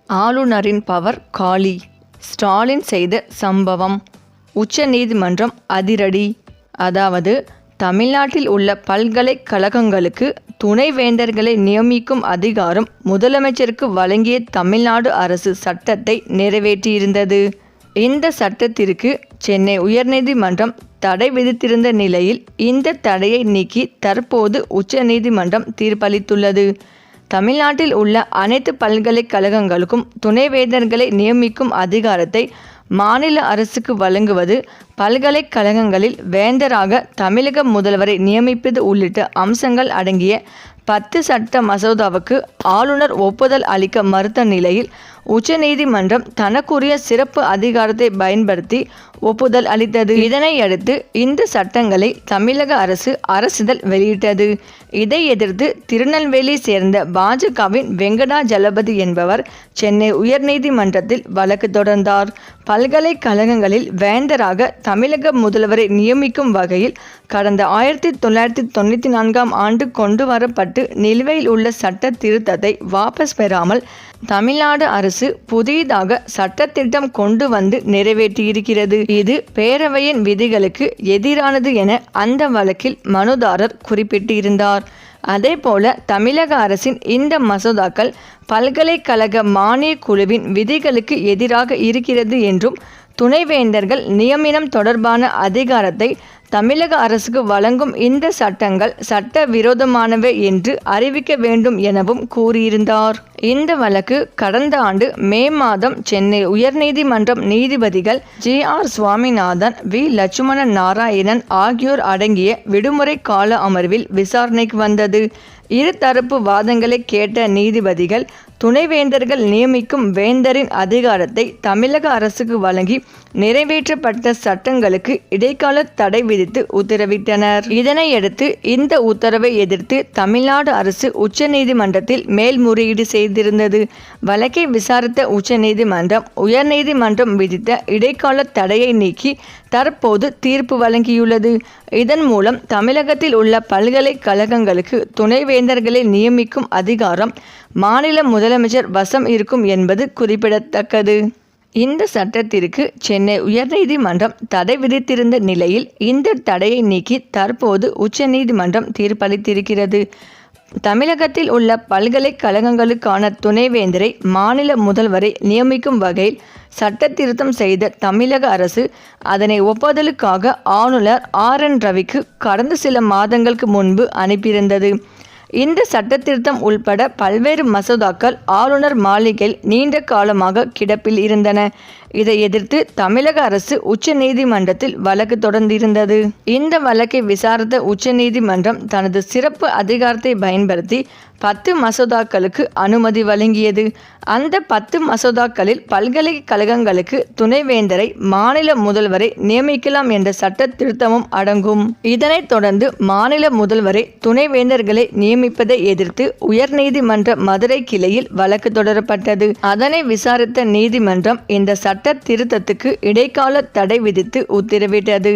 ஆளுநரின் பவர் காலி. ஸ்டாலின் செய்த சம்பவம். உச்ச நீதிமன்றம் அதிரடி. அதாவது தமிழ்நாட்டில் உள்ள பல்கலைக்கழகங்களுக்கு துணைவேந்தர்களை நியமிக்கும் அதிகாரம் முதலமைச்சருக்கு வழங்கிய தமிழ்நாடு அரசு சட்டத்தை நிறைவேற்றியிருந்தது. இந்த சட்டத்திற்கு சென்னை உயர்நீதிமன்றம் தடை விதித்திருந்த நிலையில் இந்த தடையை நீக்கி தற்போது உச்ச நீதிமன்றம் தீர்ப்பளித்துள்ளது. தமிழ்நாட்டில் உள்ள அனைத்து பல்கலைக்கழகங்களுக்கும் துணைவேந்தர்களை நியமிக்கும் அதிகாரத்தை மாநில அரசுக்கு வழங்குவது, பல்கலைக்கழகங்களில் வேந்தராக தமிழக முதல்வரை நியமிப்பது உள்ளிட்ட அம்சங்கள் அடங்கிய 10 சட்ட மசோதாவுக்கு ஆளுநர் ஒப்புதல் அளிக்க மறுத்த நிலையில் உச்சநீதிமன்றம் தனக்குரிய சிறப்பு அதிகாரத்தை பயன்படுத்தி ஒப்புதல் அளித்தது. இதனையடுத்து இந்த சட்டங்களை தமிழக அரசு அரசிதழ் வெளியிட்டது. இதை எதிர்த்து திருநெல்வேலி சேர்ந்த பாஜகவின் வெங்கடாஜலபதி என்பவர் சென்னை உயர்நீதிமன்றத்தில் வழக்கு தொடர்ந்தார். பல்கலைக்கழகங்களில் வேந்தராக தமிழக முதல்வரை நியமிக்கும் வகையில் கடந்த 1994ஆம் ஆண்டு கொண்டு வரப்பட்டு நிலுவையில் உள்ள சட்ட திருத்தத்தை வாபஸ் பெறாமல் தமிழ்நாடு அரசு புதிதாக சட்டத்திட்டம் கொண்டு வந்து நிறைவேற்றியிருக்கிறது. இது பேரவையின் விதிகளுக்கு எதிரானது என அந்த வழக்கில் மனுதாரர் குறிப்பிட்டிருந்தார். அதேபோல தமிழக அரசின் இந்த மசோதாக்கள் பல்கலைக்கழக மானிய குழுவின் விதிகளுக்கு எதிராக இருக்கிறது என்றும் துணைவேந்தர்கள் நியமனம் தொடர்பான அதிகாரத்தை தமிழக அரசுக்கு வழங்கும் இந்த சட்டங்கள் சட்ட விரோதமானவை என்று அறிவிக்க வேண்டும் எனவும் கூறியிருந்தார். இந்த வழக்கு கடந்த ஆண்டு மே மாதம் சென்னை உயர்நீதிமன்றம் நீதிபதிகள் G.R. சுவாமிநாதன், V. லட்சுமண நாராயணன் ஆகியோர் அடங்கிய விடுமுறை கால அமர்வில் விசாரணைக்கு வந்தது. இருதரப்பு வாதங்களை கேட்ட நீதிபதிகள் துணைவேந்தர்கள் நியமிக்கும் வேந்தரின் அதிகாரத்தை தமிழக அரசுக்கு வழங்கி நிறைவேற்றப்பட்ட சட்டங்களுக்கு இடைக்கால தடை விதித்து உத்தரவிட்டனர். இதனையடுத்து இந்த உத்தரவை எதிர்த்து தமிழ்நாடு அரசு உச்சநீதிமன்றத்தில் மேல்முறையீடு செய்திருந்தது. வழக்கை விசாரித்த உச்சநீதிமன்றம் உயர்நீதிமன்றம் விதித்த இடைக்கால தடையை நீக்கி தற்போது தீர்ப்பு வழங்கியுள்ளது. இதன் மூலம் தமிழகத்தில் உள்ள பல்கலைக்கழகங்களுக்கு துணைவேந்தர்களை நியமிக்கும் அதிகாரம் மாநில முதலமைச்சர் வசம் இருக்கும் என்பது குறிப்பிடத்தக்கது. இந்த சட்டத்திற்கு சென்னை உயர்நீதிமன்றம் தடை விதித்திருந்த நிலையில் இந்த தடையை நீக்கி தற்போது உச்சநீதிமன்றம் தீர்ப்பளித்திருக்கிறது. தமிழகத்தில் உள்ள பல்கலைக்கழகங்களுக்கான துணைவேந்தரை மாநில முதல்வரை நியமிக்கும் வகையில் சட்ட திருத்தம் செய்த தமிழக அரசு அதனை ஒப்புதலுக்காக ஆளுநர் R.N. ரவிக்கு கடந்த சில மாதங்களுக்கு முன்பு அனுப்பியிருந்தது. இந்த சட்டத்திருத்தம் உள்பட பல்வேறு மசோதாக்கள் ஆளுநர் மாளிகையில் நீண்ட காலமாக கிடப்பில் இருந்தன. இதை எதிர்த்து தமிழக அரசு உச்ச நீதிமன்றத்தில் வழக்கு தொடர்ந்திருந்தது. இந்த வழக்கை விசாரித்த உச்சநீதிமன்றம் தனது சிறப்பு அதிகாரத்தை பயன்படுத்தி 10 மசோதாக்களுக்கு அனுமதி வழங்கியது. அந்த 10 மசோதாக்களில் பல்கலைக்கழகங்களுக்கு துணைவேந்தரை மாநில முதல்வரை நியமிக்கலாம் என்ற சட்ட திருத்தமும் அடங்கும். இதனைத் தொடர்ந்து மாநில முதல்வரை துணைவேந்தர்களை நியமிப்பதை எதிர்த்து உயர்நீதிமன்ற மதுரை கிளையில் வழக்கு தொடரப்பட்டது. அதனை விசாரித்த நீதிமன்றம் இந்த சட்ட திருத்தத்துக்கு இடைக்கால தடை விதித்து உத்தரவிட்டது.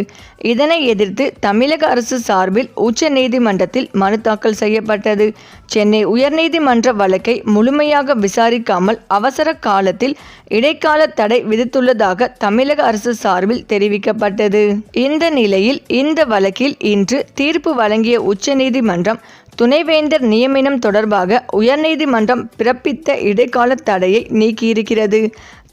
இதனை எதிர்த்து தமிழக அரசு சார்பில் உச்ச நீதிமன்றத்தில் மனு தாக்கல் செய்யப்பட்டது. சென்னை உயர்நீதிமன்ற வழக்கை முழுமையாக விசாரிக்காமல் அவசர காலத்தில் இடைக்கால தடை விதித்துள்ளதாக தமிழக அரசு சார்பில் தெரிவிக்கப்பட்டது. இந்த நிலையில் இந்த வழக்கில் இன்று தீர்ப்பு வழங்கிய உச்சநீதிமன்றம் துணைவேந்தர் நியமனம் தொடர்பாக உயர்நீதிமன்றம் பிறப்பித்த இடைக்கால தடையை நீக்கியிருக்கிறது.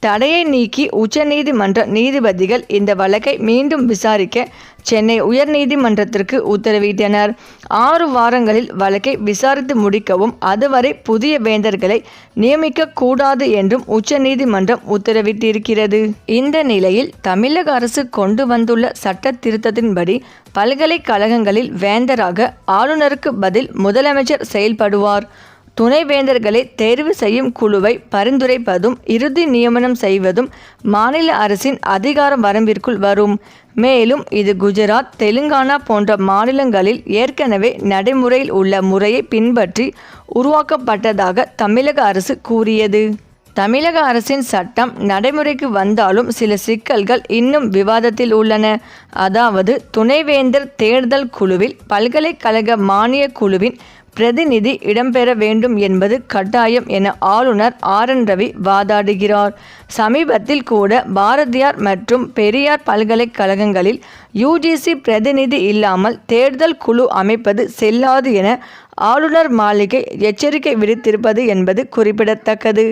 தடையை நீக்கி உச்சநீதிமன்ற நீதிபதிகள் இந்த வழக்கை மீண்டும் விசாரிக்க சென்னை உயர்நீதிமன்றத்திற்கு உத்தரவிட்டனர். 6 வாரங்களில் வழக்கை விசாரித்து முடிக்கவும் அதுவரை புதிய வேந்தர்களை நியமிக்க கூடாது என்றும் உச்சநீதிமன்றம் உத்தரவிட்டிருக்கிறது. இந்த நிலையில் தமிழக அரசு கொண்டு வந்துள்ள சட்ட திருத்தத்தின்படி பல்கலைக்கழகங்களில் வேந்தராக ஆளுநருக்கு பதில் முதலமைச்சர் செயல்படுவார். துணைவேந்தர்களை தேர்வு செய்யும் குழுவை பரிந்துரைப்பதும் இறுதி நியமனம் செய்வதும் மாநில அரசின் அதிகார வரம்பிற்குள் வரும். மேலும் இது குஜராத், தெலுங்கானா போன்ற மாநிலங்களில் ஏற்கனவே நடைமுறையில் உள்ள முறையை பின்பற்றி உருவாக்கப்பட்டதாக தமிழக அரசு கூறியது. தமிழக அரசின் சட்டம் நடைமுறைக்கு வந்தாலும் சில சிக்கல்கள் இன்னும் விவாதத்தில் உள்ளன. அதாவது துணைவேந்தர் தேர்தல் குழுவில் பல்கலைக்கழக மானிய குழுவின் பிரதிநிதி இடம்பெற வேண்டும் என்பது கட்டாயம் என ஆளுநர் RN ரவி வாதாடுகிறார். சமீபத்தில் கூட பாரதியார் மற்றும் பெரியார் பல்கலைக்கழகங்களில் UGC பிரதிநிதி இல்லாமல் தேர்தல் குழு அமைப்பது செல்லாது என ஆளுநர் மாளிகை எச்சரிக்கை விடுத்திருப்பது என்பது குறிப்பிடத்தக்கது.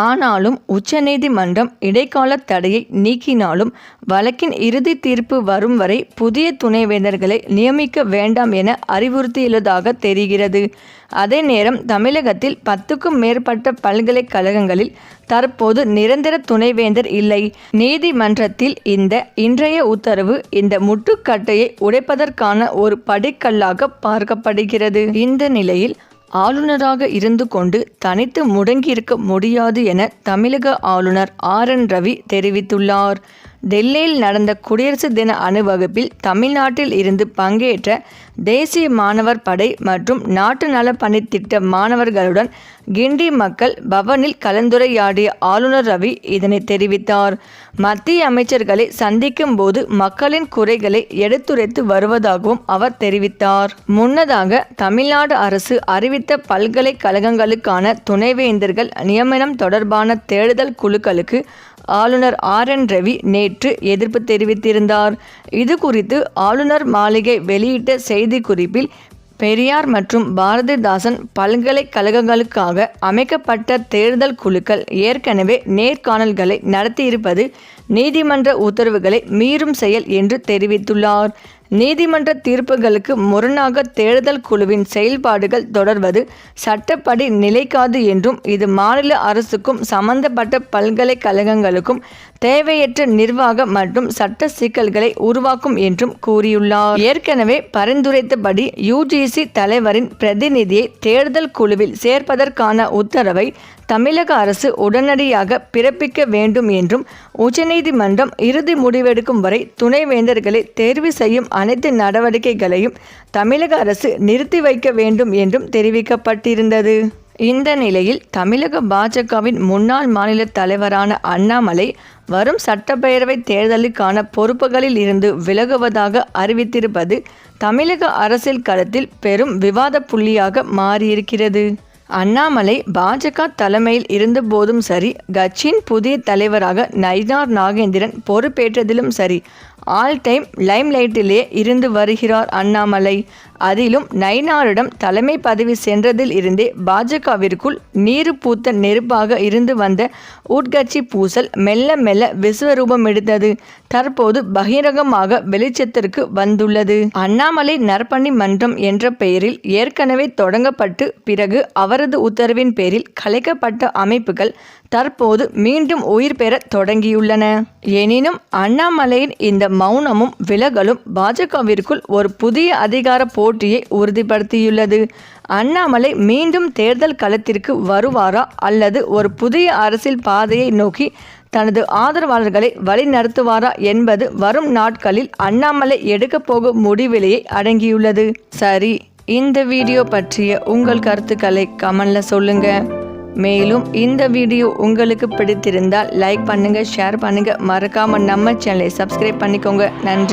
ஆனாலும் உச்சநீதிமன்றம் இடைக்கால தடையை நீக்கினாலும் வழக்கின் இறுதி தீர்ப்பு வரும் வரை புதிய துணைவேந்தர்களை நியமிக்க வேண்டாம் என அறிவுறுத்தியுள்ளதாக தெரிகிறது. அதே நேரம் தமிழகத்தில் 10க்கும் மேற்பட்ட பல்கலைக்கழகங்களில் தற்போது நிரந்தர துணைவேந்தர் இல்லை. நீதிமன்றத்தில் இன்றைய உத்தரவு இந்த முட்டுக்கட்டையை உடைப்பதற்கான ஒரு படிக்கல்லாக பார்க்கப்படுகிறது. இந்த நிலையில் ஆளுநராக இருந்து கொண்டு தனித்து முடங்கியிருக்க முடியாது என தமிழக ஆளுநர் RN ரவி தெரிவித்துள்ளார். டெல்லியில் நடந்த குடியரசு தின அணிவகுப்பில் தமிழ்நாட்டில் இருந்து பங்கேற்ற தேசிய மாணவர் படை மற்றும் நாட்டு நலப்பணி திட்ட மாணவர்களுடன் கிண்டி மக்கள் பவனில் கலந்துரையாடிய ஆளுநர் ரவி இதனை தெரிவித்தார். மத்திய அமைச்சர்களை சந்திக்கும் போது மக்களின் குறைகளை எடுத்துரைத்து வருவதாகவும் அவர் தெரிவித்தார். முன்னதாக தமிழ்நாடு அரசு அறிவித்த பல்கலைக்கழகங்களுக்கான துணைவேந்தர்கள் நியமனம் தொடர்பான தேடுதல் குழுக்களுக்கு ஆளுநர் RN ரவி நேற்று எதிர்ப்பு தெரிவித்திருந்தார். இது குறித்து ஆளுநர் மாளிகை வெளியிட்ட செய்திக்குறிப்பில் பெரியார் மற்றும் பாரதிதாசன் பல்கலைக்கழகங்களுக்காக அமைக்கப்பட்ட தேர்தல் குழுக்கள் ஏற்கனவே நேர்காணல்களை நடத்தியிருப்பது நீதிமன்ற உத்தரவுகளை மீறும் செயல் என்று தெரிவித்துள்ளார். நீதிமன்ற தீர்ப்புகளுக்கு முரணாக தேர்தல் குழுவின் செயல்பாடுகள் தொடர்வது சட்டப்படி நிலைக்காது என்றும் இது மாநில அரசுக்கும் சம்பந்தப்பட்ட பல்கலைக்கழகங்களுக்கும் தேவையற்ற நிர்வாக மற்றும் சட்ட சிக்கல்களை உருவாக்கும் என்றும் கூறியுள்ளார். ஏற்கனவே பரிந்துரைத்தபடி UGC தலைவரின் பிரதிநிதியை தேர்தல் குழுவில் சேர்ப்பதற்கான உத்தரவை தமிழக அரசு உடனடியாக பிறப்பிக்க வேண்டும் என்றும் உச்சநீதிமன்றம் இறுதி முடிவெடுக்கும் வரை துணைவேந்தர்களை தேர்வு செய்யும் அனைத்து நடவடிக்கைகளையும் தமிழக அரசு நிறுத்தி வைக்க வேண்டும் என்றும் தெரிவிக்கப்பட்டிருந்தது. இந்த நிலையில் தமிழக பாஜகவின் முன்னாள் மாநில தலைவரான அண்ணாமலை வரும் சட்டப்பேரவை தேர்தலுக்கான பொறுப்புகளில் இருந்து விலகுவதாக அறிவித்திருப்பது தமிழக அரசியல் களத்தில் பெரும் விவாத புள்ளியாக மாறியிருக்கிறது. அண்ணாமலை பாஜக தலைமையில் இருந்தபோதும் சரி, கட்சியின் புதிய தலைவராக நயினார் நாகேந்திரன் பொறுப்பேற்றதிலும் சரி, ஆல் டைம் லைம்லைட்டிலேயே இருந்து வருகிறார் அண்ணாமலை. அதிலும் நயினாரிடம் தலைமை பதவி சென்றதில் இருந்தே பாஜகவிற்குள் நீரு பூத்த நெருப்பாக இருந்து வந்த உட்கட்சி பூசல் மெல்ல மெல்ல விஸ்வரூபம் எடுத்தது. தற்போது பகிரங்கமாக வெளிச்சத்திற்கு வந்துள்ளது. அண்ணாமலை நற்பணி மன்றம் என்ற பெயரில் ஏற்கனவே தொடங்கப்பட்டு பிறகு அவரது உத்தரவின் பேரில் கலைக்கப்பட்ட அமைப்புகள் தற்போது மீண்டும் உயிர் பெற தொடங்கியுள்ளன. எனினும் அண்ணாமலையின் இந்த மௌனமும் விலகலும் பாஜகவிற்குள் ஒரு புதிய அதிகார போட்டியை உறுதிப்படுத்தியுள்ளது. அண்ணாமலை மீண்டும் தேர்தல் களத்திற்கு வருவாரா அல்லது ஒரு புதிய அரசியல் பாதையை நோக்கி தனது ஆதரவாளர்களை வழிநடத்துவாரா என்பது வரும் நாட்களில் அண்ணாமலை எடுக்கப் போகும் முடிவிலேயே அடங்கியுள்ளது. சரி, இந்த வீடியோ பற்றிய உங்கள் கருத்துக்களை கமெண்ட்ல சொல்லுங்க. மேலும் இந்த வீடியோ உங்களுக்கு பிடித்திருந்தால் லைக் பண்ணுங்க, ஷேர் பண்ணுங்க, மறக்காம நம்ம சேனலை சப்ஸ்கிரைப் பண்ணிக்கோங்க. நன்றி.